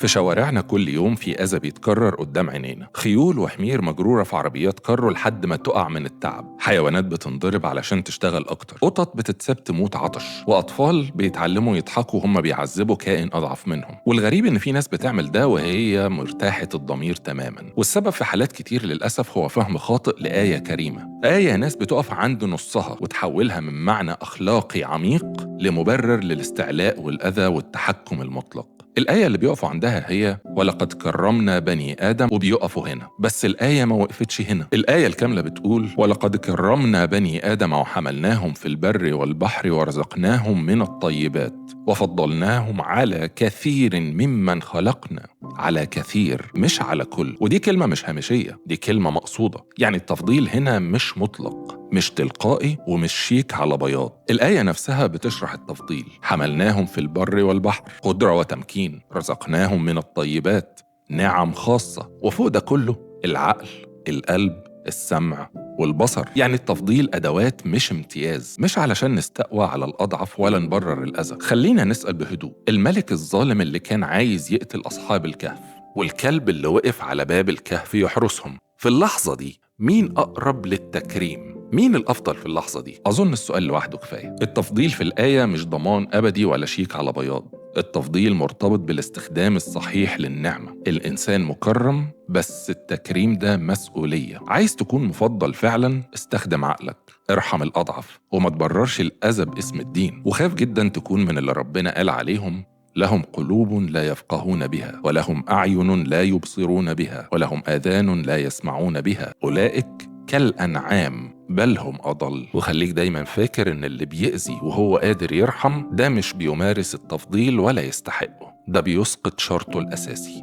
في شوارعنا كل يوم في أذى بيتكرر قدام عينينا، خيول وحمير مجرورة في عربيات كارو لحد ما تقع من التعب، حيوانات بتنضرب علشان تشتغل أكتر، قطط بتتساب تموت عطش، وأطفال بيتعلموا يضحكوا وهم بيعذبوا كائن أضعف منهم. والغريب إن في ناس بتعمل ده وهي مرتاحة الضمير تماماً، والسبب في حالات كتير للأسف هو فهم خاطئ لآية كريمة. آية ناس بتقف عند نصها وتحولها من معنى أخلاقي عميق لمبرر للاستعلاء والأذى والتحكم المطلق. الآية اللي بيقفوا عندها هي ولقد كرمنا بني آدم، وبيقفوا هنا. بس الآية ما وقفتش هنا، الآية الكاملة بتقول ولقد كرمنا بني آدم وحملناهم في البر والبحر ورزقناهم من الطيبات وفضلناهم على كثير ممن خلقنا. على كثير مش على كل، ودي كلمة مش هامشية، دي كلمة مقصودة. يعني التفضيل هنا مش مطلق، مش تلقائي، ومش شيك على بياض. الآية نفسها بتشرح التفضيل. حملناهم في البر والبحر، قدرة وتمكين. رزقناهم من الطيبات، نعم خاصة. وفوق ده كله العقل، القلب، السمع والبصر. يعني التفضيل أدوات مش امتياز، مش علشان نستقوى على الأضعف ولا نبرر الأذى. خلينا نسأل بهدوء، الملك الظالم اللي كان عايز يقتل أصحاب الكهف، والكلب اللي وقف على باب الكهف يحرسهم، في اللحظة دي مين أقرب للتكريم؟ مين الأفضل في اللحظة دي؟ أظن السؤال لوحده كفاية. التفضيل في الآية مش ضمان أبدي ولا شيك على بياض. التفضيل مرتبط بالاستخدام الصحيح للنعمة. الإنسان مكرم، بس التكريم ده مسؤولية. عايز تكون مفضل فعلا، استخدم عقلك، ارحم الأضعف، وما تبررش الأذى باسم الدين. وخاف جدا تكون من اللي ربنا قال عليهم لهم قلوب لا يفقهون بها، ولهم أعين لا يبصرون بها، ولهم آذان لا يسمعون بها، أولئك كالأنعام بل هم أضل. وخليك دايما فاكر إن اللي بيأذي وهو قادر يرحم ده مش بيمارس التفضيل ولا يستحقه، ده بيسقط شرطه الأساسي.